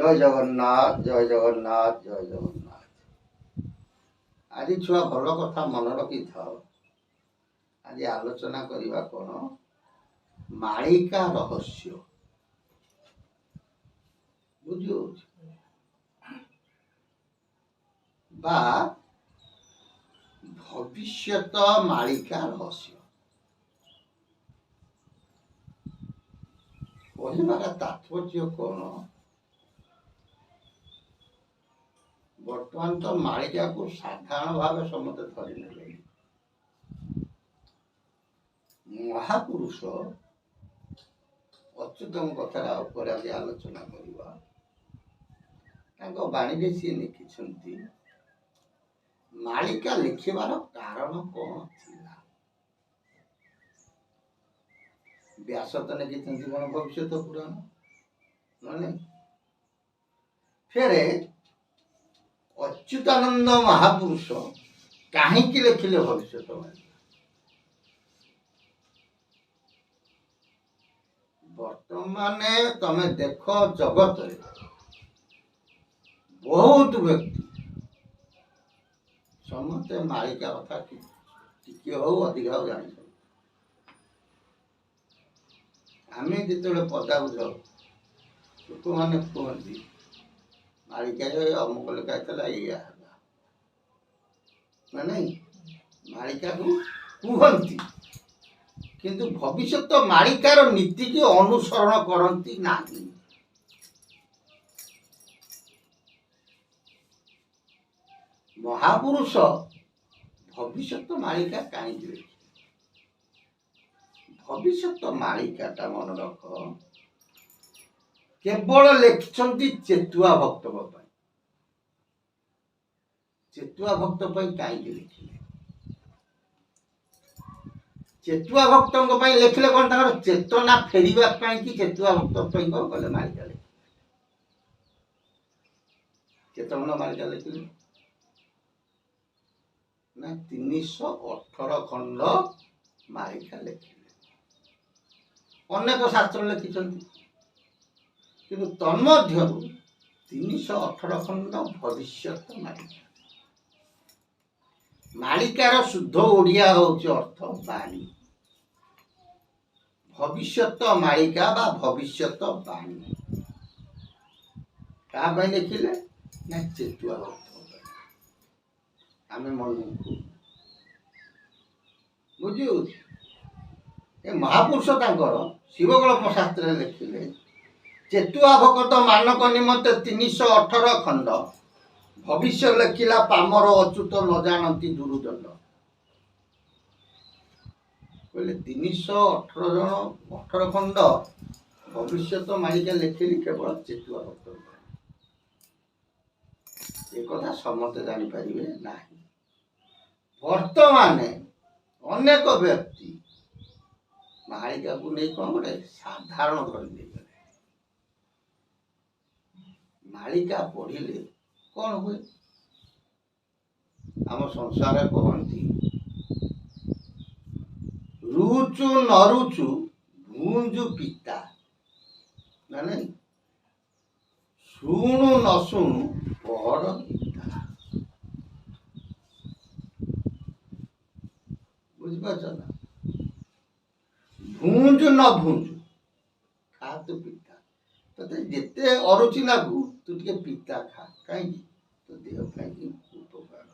জয় জগন্নাথ, জয় জগন্নাথ, জয় জগন্নাথ। ଆଜି ଛୁଆ ଭଲ କଥା ମନେ ରଖିଥାଅ। ଆଜି ଆଲୋଚନା କରିବା କ'ଣ? ମାଳିକା ରହସ୍ୟ। ବୁଝିହେଉଛି? ବା ଭବିଷ୍ୟତ ମାଳିକା ରହସ୍ୟ। କହିବାର ତାତ୍ପର୍ଯ୍ୟ କ'ଣ? ବର୍ତ୍ତମାନ ତ ମାଳିକାକୁ ସାଧାରଣ ଭାବେ ସମସ୍ତେ ଧରିନେଲେ। ମହାପୁରୁଷ ଅଚ୍ୟୁତଙ୍କ କଥା ଉପରେ ଆଜି ଆଲୋଚନା କରିବା। ତାଙ୍କ ବାଣୀରେ ସିଏ ଲେଖିଛନ୍ତି, ମାଳିକା ଲେଖିବାର କାରଣ କ'ଣ ଥିଲା? ବ୍ୟାସ ତ ଲେଖିଛନ୍ତି କ'ଣ ଭବିଷ୍ୟତ ପୁରାଣ, ମାନେ ଫେରେ ଅଚ୍ୟୁତାନନ୍ଦ ମହାପୁରୁଷ କାହିଁକି ଲେଖିଲେ ଭବିଷ୍ୟତ ବାଣୀ? ବର୍ତ୍ତମାନ ତମେ ଦେଖ ଜଗତରେ ବହୁତ ବ୍ୟକ୍ତି ସମସ୍ତେ ମାଳିକା କଥା ଟିକେ ହଉ ଅଧିକା ହଉ ଜାଣିଛନ୍ତି। ଆମେ ଯେତେବେଳେ ପଦାକୁ ଯାଉ ଲୋକମାନେ କୁହନ୍ତି ମାଳିକାରେ ଅମୁକ ଲେଖା ହେଇଥିଲା, ଏଇଆ ହେଲା। ମାନେ ମାଳିକାକୁ କୁହନ୍ତି, କିନ୍ତୁ ଭବିଷ୍ୟତ ମାଳିକାର ନୀତିକି ଅନୁସରଣ କରନ୍ତି ନାହିଁ। ମହାପୁରୁଷ ଭବିଷ୍ୟତ ମାଳିକା କାହିଁକି ଲେଖିଲେ? ଭବିଷ୍ୟତ ମାଳିକାଟା ମନେ ରଖ, କେବଳ ଲେଖିଛନ୍ତି ଚେତୁଆ ଭକ୍ତଙ୍କ ପାଇଁ। ଚେତୁଆ ଭକ୍ତ ପାଇଁ କାହିଁକି ଲେଖିଲେ? ଚେତୁଆ ଭକ୍ତଙ୍କ ପାଇଁ ଲେଖିଲେ କ'ଣ ତାଙ୍କର ଚେତନା ଫେରିବା ପାଇଁ କି ଚେତୁଆ ଭକ୍ତ ପାଇଁ କ'ଣ କଲେ? ମାଳିକା ଲେଖିଲେ। କେତେ ଖଣ୍ଡ ମାଳିକା ଲେଖିଲେ ନା? 318 ଖଣ୍ଡ ମାଳିକା ଲେଖିଲେ। ଅନେକ ଶାସ୍ତ୍ର ଲେଖିଛନ୍ତି, କିନ୍ତୁ ତନ୍ମଧ୍ୟରୁ 318 ଖଣ୍ଡ ଭବିଷ୍ୟତ ମାଳିକା। ମାଳିକାର ଶୁଦ୍ଧ ଓଡ଼ିଆ ହେଉଛି ଅର୍ଥ ବାଣୀ। ଭବିଷ୍ୟତ ମାଳିକା ବା ଭବିଷ୍ୟତ ବାଣୀ କାହା ପାଇଁ ଲେଖିଲେ? ନା ଚେତୁଆ ଭକ୍ତ ପାଇଁ। ଆମେ ମନକୁ ବୁଝିହେଉଛି? ଏ ମହାପୁରୁଷ ତାଙ୍କର ଶିବକଳ୍ପ ଶାସ୍ତ୍ରରେ ଲେଖିଲେ, ଚେତୁଆ ଭକତ ମାନକ ନିମନ୍ତେ 318 ଖଣ୍ଡ ଭବିଷ୍ୟ ଲେଖିଲା ପାମର ଅଚ୍ୟୁତ ନ ଜାଣନ୍ତି ଦୁରୁଦଣ୍ଡ। କହିଲେ 318 ଖଣ୍ଡ ଭବିଷ୍ୟତ ମାଳିକା ଲେଖିଲି କେବଳ ଚେତୁଆ ଭକ୍ତ। ଏ କଥା ସମସ୍ତେ ଜାଣିପାରିବେ ନାହିଁ। ବର୍ତ୍ତମାନ ଅନେକ ବ୍ୟକ୍ତି ମାଳିକାକୁ ନେଇ କ'ଣ ଗୋଟେ ସାଧାରଣ ଧରି ଦେଇଗଲେ। ମାଳିକା ପଢିଲେ କ'ଣ ହୁଏ? ଆମ ସଂସାରରେ କହନ୍ତି, ରୁଚୁ ନ ରୁଚୁ ଭୁଞ୍ଜୁ ପିତା, ମାନେ ଶୁଣୁ ନ ଶୁଣୁ ପର ପିତା। ବୁଝିପାରୁଛ ନା? ଭୁଞ୍ଜୁ ନ ଭୁଞ୍ଜୁ, ଖା ତୁ ପିତା। ତତେ ଯେତେ ଅରୁଚି ଲାଗୁ ତୁ ଟିକେ ପିତା ଖା, କାହିଁକି? ତୋ ଦେହ ପାଇଁ ଉପକାର।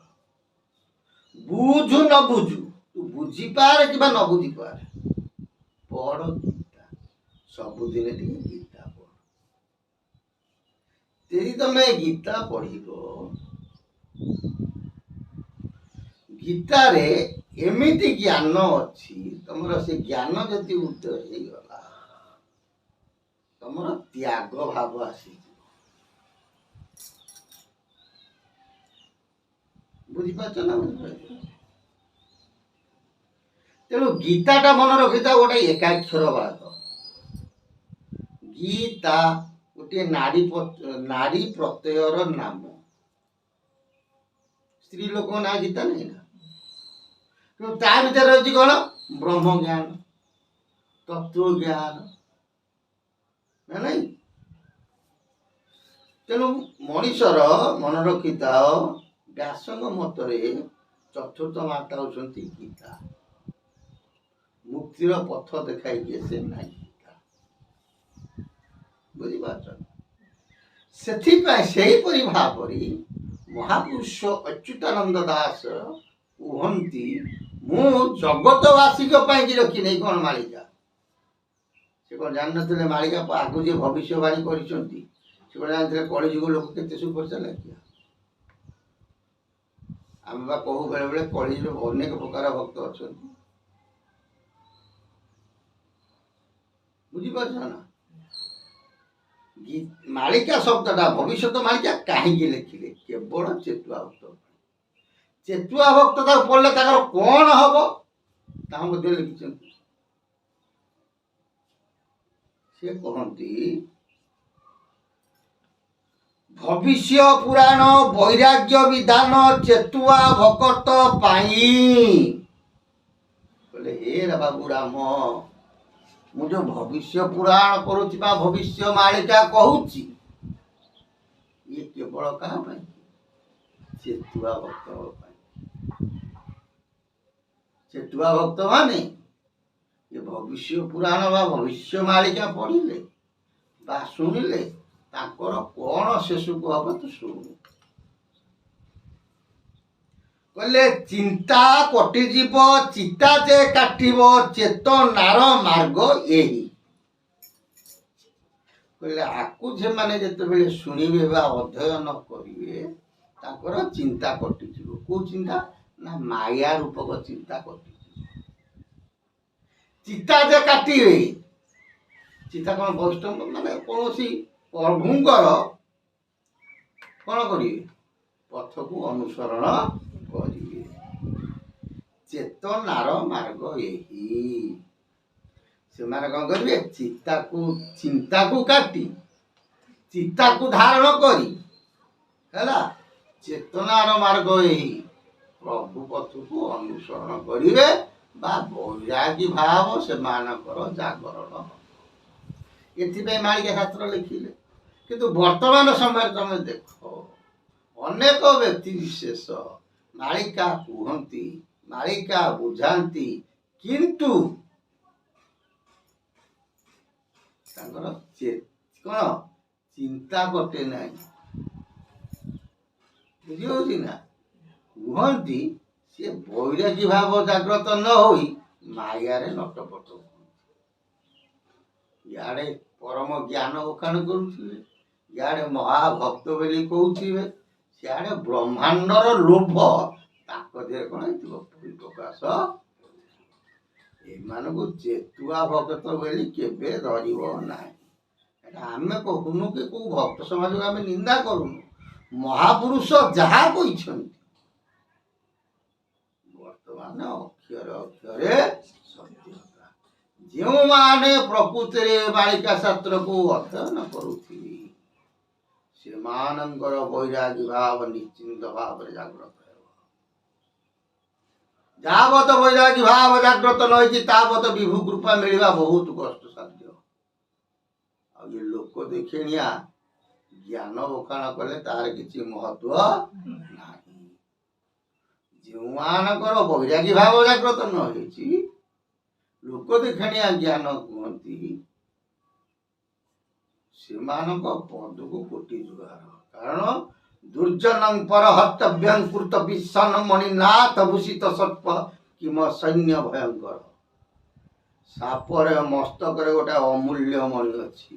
ବୁଝୁ ନ ବୁଝୁ, ତୁ ବୁଝିପାରେ କିମ୍ବା ନ ବୁଝିପାରେ, ପଢ ଗୀତା। ସବୁଦିନ ଟିକେ ଗୀତା ପଢ। ଯଦି ତମେ ଗୀତା ପଢିବ, ଗୀତାରେ ଏମିତି ଜ୍ଞାନ ଅଛି, ତମର ସେ ଜ୍ଞାନ ଯଦି ଉଦୟ ହେଇଗଲା, ତମର ତ୍ୟାଗ ଭାବ ଆସିଯିବ। ବୁଝିପାରୁଛ ନା? ବୁଝିପାରୁଛ? ତେଣୁ ଗୀତାଟା ମନେ ରଖିଥାଉ, ଗୋଟେ ଏକାକ୍ଷର ବାଦ। ଗୀତା ଗୋଟିଏ ନାରୀ ପ୍ରତ୍ୟୟର ନାମ। ସ୍ତ୍ରୀ ଲୋକଙ୍କ ନାଁ ଗୀତା ନାହିଁ ନା? କିନ୍ତୁ ତା ଭିତରେ ରହିଛି କ'ଣ? ବ୍ରହ୍ମ ଜ୍ଞାନ, ତତ୍ଵ ଜ୍ଞାନ, ନା ନାଇଁ? ତ ତେଣୁ ମଣିଷର ମନେ ରଖିଥାଅ, ବ୍ୟାସଙ୍କ ମତରେ ଚତୁର୍ଥ ମାତା ହେଉଛନ୍ତି ଗୀତା। ମୁକ୍ତିର ପଥ ଦେଖାଇକି ସେ ନାହିଁ ଗୀତା। ବୁଝିପାରୁଛ? ସେଥିପାଇଁ ସେହିପରି ଭାବରେ ମହାପୁରୁଷ ଅଚ୍ୟୁତାନନ୍ଦ ଦାସ କୁହନ୍ତି, ମୁଁ ଜଗତବାସୀଙ୍କ ପାଇଁକି ରଖିନେଇ କ'ଣ ମାଳିକା। ସେ କ'ଣ ଜାଣିନଥିଲେ ମାଳିକା ଆଗକୁ ଯିଏ ଭବିଷ୍ୟବାଣୀ କରିଛନ୍ତି, ସେ କ'ଣ ଜାଣିଥିଲେ କଳିଯୁଗ ଲୋକ କେତେ ସୁପର ଚାଲାକିଆ। ଆମେ ବା କହୁ ବେଳେବେଳେ କଳିଯୁଗ ଅନେକ ପ୍ରକାର ଭକ୍ତ ଅଛନ୍ତି। ବୁଝିପାରୁଛ ନା? ମାଳିକା ଶବ୍ଦଟା ଭବିଷ୍ୟତ ମାଳିକା କାହିଁକି ଲେଖିଲେ? କେବଳ ଚେତୁଆ ଭକ୍ତ। ଚେତୁଆ ଭକ୍ତ ତାକୁ ପଢିଲେ ତାଙ୍କର କ'ଣ ହବ ତାହା ମଧ୍ୟ ଲେଖିଛନ୍ତି। ସେ କହନ୍ତି, ଭବିଷ୍ୟ ପୁରାଣ ବୈରାଗ୍ୟ ବିଧାନ ଚେତୁଆ ଭକତ ପାଇଁ। କହିଲେ ହେ ବାବୁ ରାମ, ମୁଁ ଯୋଉ ଭବିଷ୍ୟ ପୁରାଣ କରୁଛି ବା ଭବିଷ୍ୟ ମାଳିକା କହୁଛି, ଇଏ କେବଳ କାହା ପାଇଁ? ଚେତୁଆ ଭକ୍ତ ପାଇଁ। ଚେତୁଆ ଭକ୍ତ ମାନେ ଏ ଭବିଷ୍ୟ ପୁରାଣ ବା ଭବିଷ୍ୟ ମାଳିକା ପଢିଲେ ବା ଶୁଣିଲେ ତାଙ୍କର କ'ଣ ଶେଷକୁ ହବ ତୁ ଶୁଣୁ। କହିଲେ ଚିନ୍ତା କଟିଯିବ, ଚିତା ଯେ କାଟିବ, ଚେତନାର ମାର୍ଗ ଏହି। କହିଲେ ଆକୁ ସେମାନେ ଯେତେବେଳେ ଶୁଣିବେ ବା ଅଧ୍ୟୟନ କରିବେ ତାଙ୍କର ଚିନ୍ତା କଟିଯିବ। କୋଉ ଚିନ୍ତା? ନା ମାୟା ରୂପକ ଚିନ୍ତା କଟିଯିବ। ଚିତା ଯେ କାଟିବେ, ଚିତା କ'ଣ ବୈଷ୍ଣବ ମାନେ କୌଣସି ପ୍ରଭୁଙ୍କର କ'ଣ କରିବେ? ପଥକୁ ଅନୁସରଣ କରିବେ। ଚେତନାର ମାର୍ଗ ଏହି। ସେମାନେ କ'ଣ କରିବେ? ଚିନ୍ତାକୁ କାଟି ଚିତାକୁ ଧାରଣ କରି ହେଲା ଚେତନାର ମାର୍ଗ ଏହି ପ୍ରଭୁ ପଥକୁ ଅନୁସରଣ କରିବେ ବା ବୈରାଗୀ ଭାବ ସେମାନଙ୍କର ଜାଗରଣ। ଏଥିପାଇଁ ମାଳିକା ଶାସ୍ତ୍ର ଲେଖିଲେ। କିନ୍ତୁ ବର୍ତ୍ତମାନ ସମୟରେ ତମେ ଦେଖ, ଅନେକ ବ୍ୟକ୍ତି ବିଶେଷ ମାଳିକା କୁହନ୍ତି, ମାଳିକା ବୁଝାନ୍ତି, କିନ୍ତୁ ତାଙ୍କର କ'ଣ ଚିନ୍ତା କଟେ ନାହିଁ। ବୁଝିହଉଛି ନା? କୁହନ୍ତି ସିଏ ବୈରାଗୀ ଭାବ ଜାଗ୍ରତ ନ ହୋଇ ମାୟାରେ ନଟପଟ। ଇଆଡ଼େ ପରମ ଜ୍ଞାନ ଉଖାଣ କରୁଥିବେ, ଇଆଡ଼େ ମହାଭକ୍ତ ବୋଲି କହୁଥିବେ, ସିଆଡ଼େ ବ୍ରହ୍ମାଣ୍ଡର ଲୋଭ ତାଙ୍କ ଦେହରେ କ'ଣ ହେଇଥିବ? ପରିପ୍ରକାଶ। ଏମାନଙ୍କୁ ଚେତୁଆ ଭକ୍ତ ବୋଲି କେବେ ଧରିବ ନାହିଁ। ଏଟା ଆମେ କହୁନୁ କି କୋଉ ଭକ୍ତ ସମାଜକୁ ଆମେ ନିନ୍ଦା କରୁନୁ। ମହାପୁରୁଷ ଯାହା କହିଛନ୍ତି ବର୍ତ୍ତମାନ ଅକ୍ଷରେ ଅକ୍ଷରେ ସତ୍ୟତା। ଯେଉଁମାନେ ପ୍ରକୃତିରେ ମାଳିକା ଶାସ୍ତ୍ରକୁ ଅଧ୍ୟୟନ କରୁଥିବେ ସେମାନଙ୍କର ବୈରାଗୀ ଭାବ ନିଶ୍ଚିନ୍ତ ଭାବରେ ଜାଗ୍ରତ ହେବ। ଯାବତ ବୈରାଗୀ ଭାବ ଜାଗ୍ରତ ନ ହେଇଛି ତାବତ ବିଭୁ କୃପା ମିଳିବା ବହୁତ କଷ୍ଟସାଧ୍ୟ। ଆଉ ଏ ଲୋକ ଦେଖେଣିଆ ଜ୍ଞାନ ବଖାଣ କଲେ ତାର କିଛି ମହତ୍ଵ ନାହିଁ। ଯେଉଁମାନଙ୍କର ବୈରାଗୀ ଭାବ ଜାଗ୍ରତ ନ ହେଇଛି, ଲୋକ ଦେଖେଣିଆ ଜ୍ଞାନ କୁହନ୍ତି, ସେମାନଙ୍କ ପଦକୁ କୋଟି ଯୁଗାର। କାରଣ ଦୁର୍ଜନଂ ପର ହର୍ତ୍ତବ୍ୟଂ କୃତ ବିଷଣ ମଣିନାଥ ଭୂଷିତ ସର୍ପ କିମ ସୈନ୍ୟ ଭୟଙ୍କର। ସାପରେ ମସ୍ତକରେ ଗୋଟେ ଅମୂଲ୍ୟ ମଣି ଅଛି,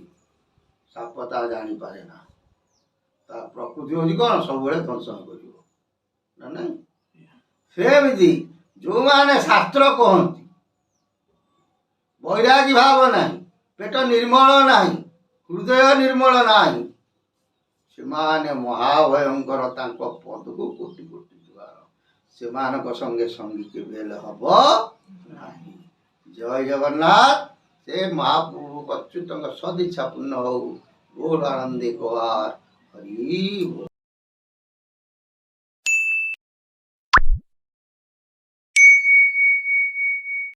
ସାପ ତା ଜାଣିପାରେ ନା। ତା ପ୍ରକୃତି ହଉଛି କ'ଣ? ସବୁବେଳେ ଦଂଶନ କରିବ ନା ନାଇଁ? ସେମିତି ଯୋଉମାନେ ଶାସ୍ତ୍ର କହନ୍ତି ବୈରାଗୀ ଭାବ ନାହିଁ, ପେଟ ନିର୍ମଳ ନାହିଁ, ହୃଦୟ ନିର୍ମଳ ନାହିଁ, ସେମାନେ ମହାଭୟଙ୍କର। ତାଙ୍କ ପଦକୁ କୋଟି କୋଟି ଯୁଗାର। ସେମାନଙ୍କ ସଙ୍ଗେ ସଙ୍ଗୀ କେବେ ହେଲେ ହବ ନାହିଁ। ଜୟ ଜଗନ୍ନାଥ। ସେ ମହାପ୍ରଭୁ ଅଚ୍ୟୁତଙ୍କ ସଦିଚ୍ଛା ପୂର୍ଣ୍ଣ ହଉ। ବୋଲ ଆନନ୍ଦେ କୁଆର ହରି।